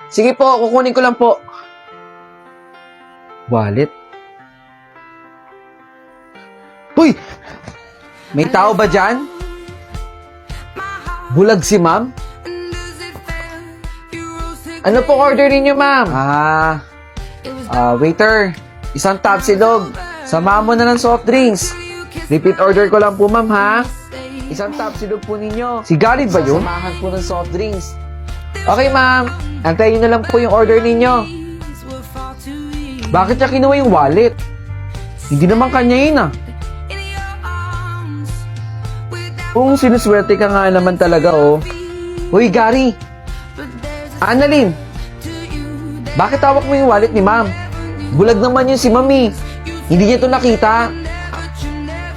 Sige po, kukunin ko lang po. Wallet? Uy! May tao ba dyan? Bulag si ma'am? Ano po order ninyo, ma'am? Waiter, isang tapsilog. Samahan mo na ng soft drinks. Repeat order ko lang po, ma'am, ha? Isang tapsilog po ninyo. Si Gary ba yun? Samahan po ng soft drinks. Okay, ma'am. Antayin nyo na lang po yung order ninyo. Bakit niya kinuha yung wallet? Hindi naman kanya yun Kung sinuswerte ka nga naman talaga Uy, Gary! Annalyn! Bakit hawak mo yung wallet ni ma'am? Bulag naman yun si mami. Hindi niya to nakita.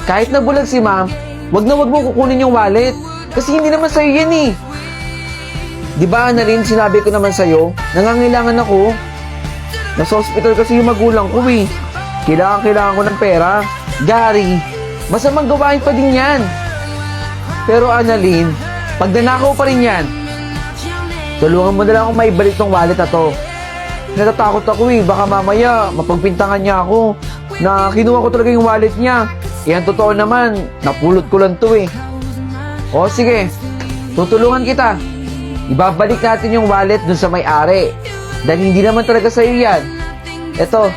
Kahit na bulag si ma'am, wag na wag mo kukunin yung wallet. Kasi hindi naman sa'yo yan Di ba, Annalyn, sinabi ko naman sa'yo, nangangailangan ako. Nasa hospital kasi yung magulang ko Kailangan ko ng pera. Gary, masamang gawain pa din yan. Pero Annalyn, pag nanakaw pa rin yan, tulungan mo na lang akong maibalik tong wallet na to. Natatakot ako baka mamaya mapagpintangan niya ako na kinuha ko talaga yung wallet niya. Ang totoo naman, napulot ko lang to O sige, tutulungan kita. Ibabalik natin yung wallet dun sa may-ari. Dahil hindi naman talaga sa'yo yan. Eto.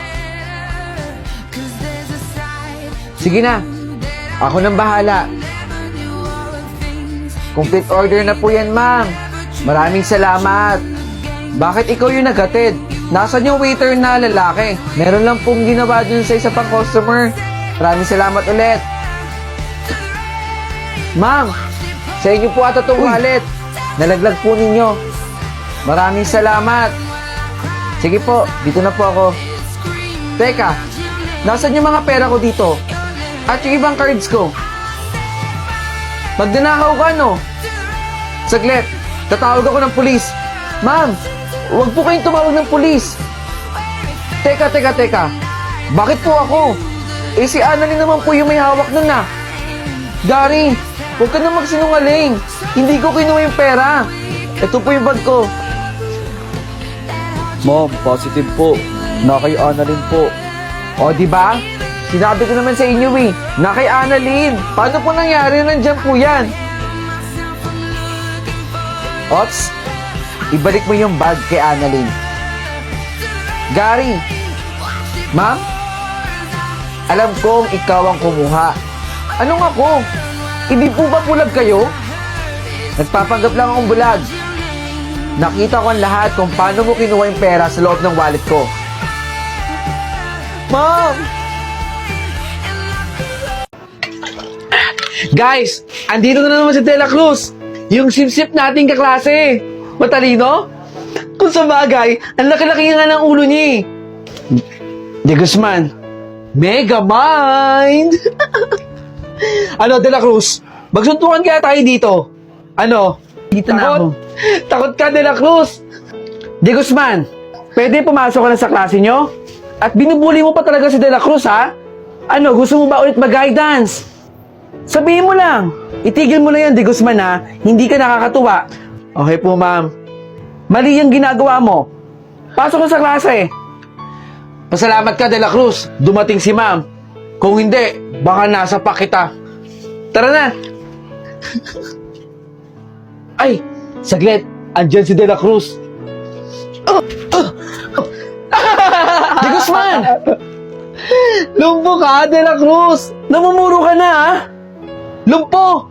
Sige na, ako nang bahala. Complete order na po yan, ma'am. Maraming salamat. Bakit ikaw yung naghatid? Nasaan yung waiter na lalaki? Meron lang pong ginawa dun sa isa pang customer. Maraming salamat ulit. Ma'am, sa inyo po ata itong wallet. Nalaglag po ninyo. Maraming salamat. Sige po, dito na po ako. Teka, nasaan yung mga pera ko dito? At yung ibang cards ko? Magdanakaw ka, Saglit, tatawag ako ng pulis. Ma'am, huwag po kayong tumawag ng pulis. Teka. Bakit po ako? Si Annalyn naman po yung may hawak nun Gary, huwag ka na magsinungaling. Hindi ko kinuha yung pera. Ito po yung bag ko. Ma'am, positive po. Na kay Annalyn po. O, diba? Sinabi ko naman sa inyo na kay Annalyn. Paano po nangyari? Nandiyan po yan. Ots, ibalik mo yung bag kay Annalyn. Gary, ma'am, alam kong ikaw ang kumuha. Anong ako? Hindi po ba bulag kayo? Nagpapanggap lang akong bulag. Nakita ko ang lahat kung paano mo kinuha yung pera sa loob ng wallet ko. Ma'am! Guys, andito na naman si Dela Cruz. Yung sip-sip nating kaklase. Matalino? Kung sa bagay, ang laki-laki nga ng ulo niya De Guzman, Mega Mind! Ano, De La Cruz? Magsuntukan kaya tayo dito? Ano? Dito na ako. Takot ka, De La Cruz! De Guzman, pwede pumasok ka na sa klase nyo? At binubuli mo pa talaga si De La Cruz, ha? Ano, gusto mo ba ulit mag-guidance? Sabihin mo lang. Itigil mo na yan, De Guzman, ha? Hindi ka nakakatuwa. Okay po, ma'am. Mali yung ginagawa mo. Pasok ka sa klase. Pasalamat ka, De La Cruz. Dumating si ma'am. Kung hindi, baka nasa pa kita. Tara na. Ay, saglit. Andyan si De La Cruz. De Guzman! Lumpo ka, De La Cruz. Namumuro ka na, ha? Lumpo!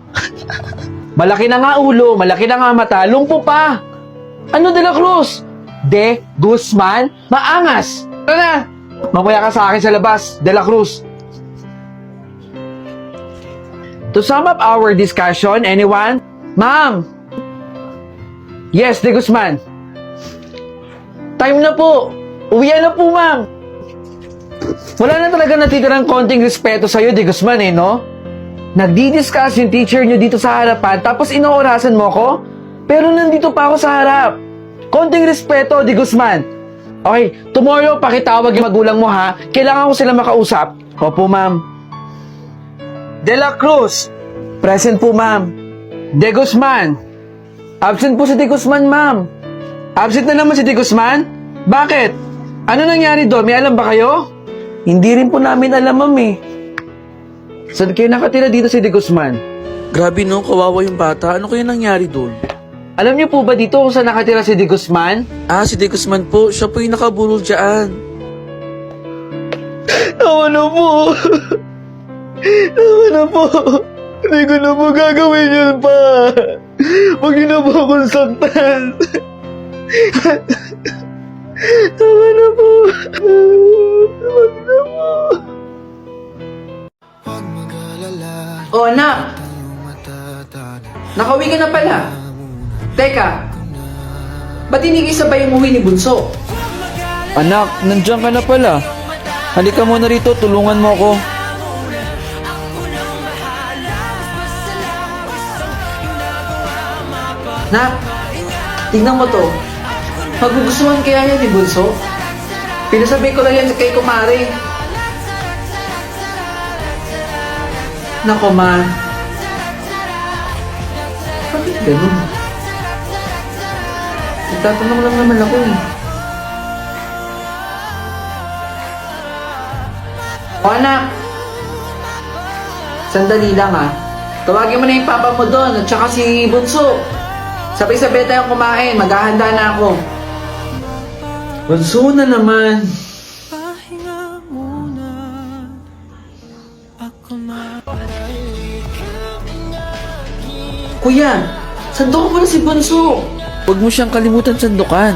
Malaki na nga ulo, malaki na nga mata, lumpo pa! Ano, De La Cruz? De Guzman? Maangas! Tara na! Mamaya ka sa akin sa labas, De La Cruz. To sum up our discussion, anyone? Ma'am! Yes, De Guzman. Time na po! Uwian na po, ma'am! Wala na talaga natitirang konting respeto sa'yo, De Guzman, no? Nagdi-discuss yung teacher nyo dito sa harapan, tapos inoorasan mo ko? Pero nandito pa ako sa harap. Konting respeto, De Guzman. Okay, tomorrow pakitawag yung magulang mo, ha? Kailangan ko sila makausap. Opo, ma'am. De La Cruz. Present po, ma'am. De Guzman. Absent po si De Guzman, ma'am. Absent na naman si Tio Guzman? Bakit? Ano nangyari doon? May alam ba kayo? Hindi rin po namin alam, ma'am eh. Saan kayo nakatira dito si Tio Guzman? Grabe no, kawawa yung bata. Ano kaya nangyari doon? Alam niyo po ba dito kung saan nakatira si Tio Guzman? Ah, si Guzman po. Siya po yung nakabulol dyan. Tama na po. Tama na po. Hindi ko na po gagawin yun pa. Huwag niyo na po akong saktan. Tama na po. Huwag na po. Oh, anak! Nakauwi ka na pala. Teka, ba't hindi kayo sabay umuwi ni Bunso? Anak, nandiyan ka na pala. Halika muna rito, tulungan mo ako. Nak, tingnan mo to. Magugustuhan kaya yan ni Bunso? Pinasabi ko lang yan kay Kumare. Nako, ma. Bakit ganun? Itatanong lang naman ako eh. O anak, sandali lang ah. Tawagin mo na yung papa mo doon at saka si Bunso. Sabay-sabay tayong kumain, maghahanda na ako. Bunso na naman. Kuya, sandok mo na si Bunso. Huwag mo siyang kalimutan sandukan.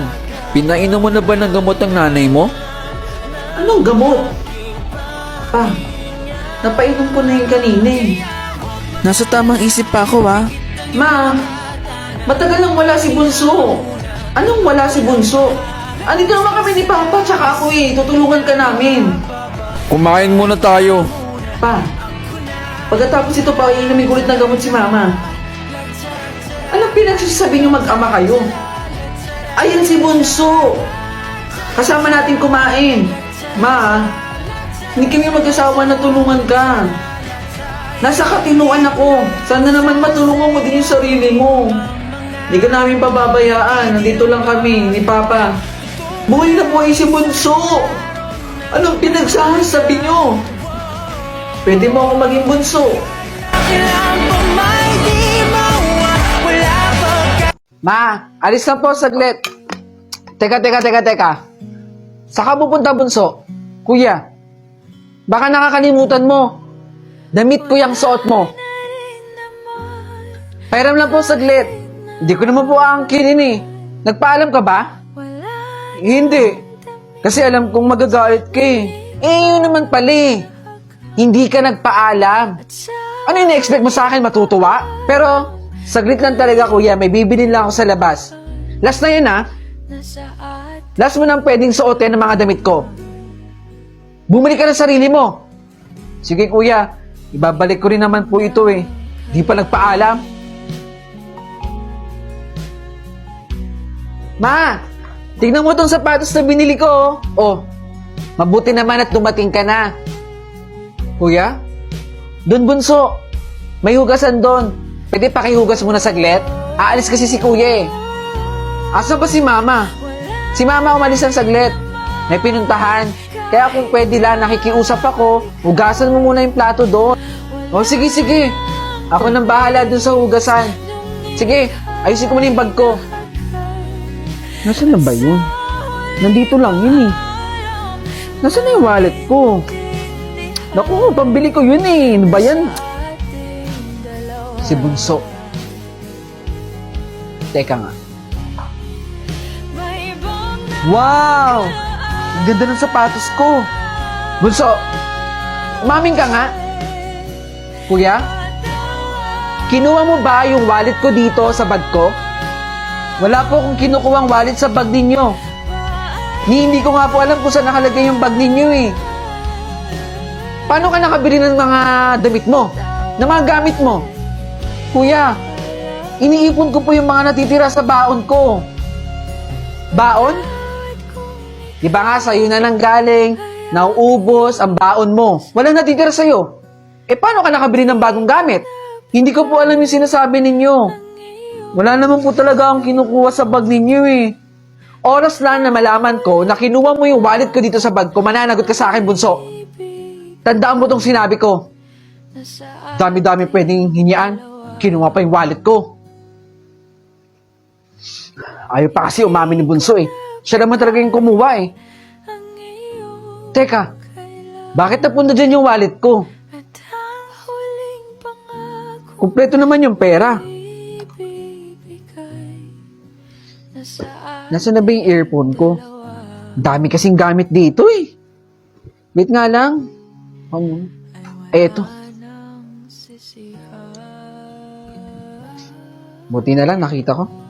Pinainom mo na ba ng gamot ang nanay mo? Anong gamot? Pa, napainom ko na yung kanina eh. Nasa tamang isip pa ako Ma, matagal nang wala si Bunso. Anong wala si Bunso? Andito naman kami ni Papa tsaka ako eh. Tutulungan ka namin. Kumain muna tayo. Pa, pagkatapos ito pa, iinumin ulit ng gamot si Mama. Anong pinagsasabi niyo mag-ama kayo? Ayan si Bunso. Kasama natin kumain. Ma, hindi kami mag-asawa na tulungan ka. Nasa katinuan ako. Sana naman matulungan mo din yung sarili mo. Hindi ka namin pababayaan. Nandito lang kami ni Papa. Buhay na buhay si Bunso. Anong pinagsasabi niyo? Pwede mo ako maging bunso. Ma, alis lang po saglit. Teka. Saka pupunta bunso? Kuya, baka nakakalimutan mo. Damit ko yung suot mo. Pairam lang po saglit. Hindi ko naman po aangkinin eh. Nagpaalam ka ba? Hindi. Kasi alam kong magagalit ka eh. Yun naman pala eh. Hindi ka nagpaalam. Ano yung na-expect mo sa akin, matutuwa? Pero, saglit lang talaga kuya, may bibilin lang ako sa labas. Last na yun ha. Last mo nang pwedeng suotin ng mga damit ko. Bumili ka ng sarili mo. Sige kuya, ibabalik ko rin naman po ito eh. Di pa nagpaalam. Ma, tignan mo tong sapatos na binili ko. Oh, mabuti naman at dumating ka na. Kuya? Doon bunso. May hugasan doon. Pwede pakihugas muna saglit? Aalis kasi si kuya eh. Asa ba si mama? Si mama umalis ang saglit. May pinuntahan. Kaya kung pwede lang, nakikiusap ako, hugasan mo muna yung plato doon. O sige. Ako nang bahala doon sa hugasan. Sige, ayusin ko muna yung bag ko. Nasaan na ba yun? Nandito lang yun eh. Nasaan na yung wallet ko? Naku, pambili ko yun eh. Ano ba yan? Si Bunso. Teka nga. Wow! Ang ganda ng sapatos ko. Bunso, umaming ka nga. Kuya, kinuha mo ba yung wallet ko dito sa bag ko? Wala po akong kinukuhang wallet sa bag ninyo. Hindi ko nga po alam kung saan nakalagay yung bag ninyo eh. Paano ka nakabili ng mga damit mo? Ng mga gamit mo? Kuya, iniipon ko po yung mga natitira sa baon ko. Baon? Di ba nga sa'yo na lang galing, nauubos ang baon mo. Walang natitira sa'yo. Paano ka nakabili ng bagong gamit? Hindi ko po alam yung sinasabi ninyo. Wala naman po talaga akong kinukuha sa bag ninyo eh. oras lang na malaman ko na kinuha mo yung wallet ko dito sa bag ko, mananagot ka sa akin, bunso. Tandaan mo tong sinabi ko. Dami-dami pwedeng hingian. Kinuha pa yung wallet ko. Ayaw pa kasi umamin ni bunso eh. Siya naman talaga yung kumuha eh. Teka, bakit napunta dyan yung wallet ko? Kumpleto naman yung pera. Nasaan na ba yung earphone ko? Dami kasing gamit dito eh. Wait nga lang. Eto. Buti na lang nakita ko.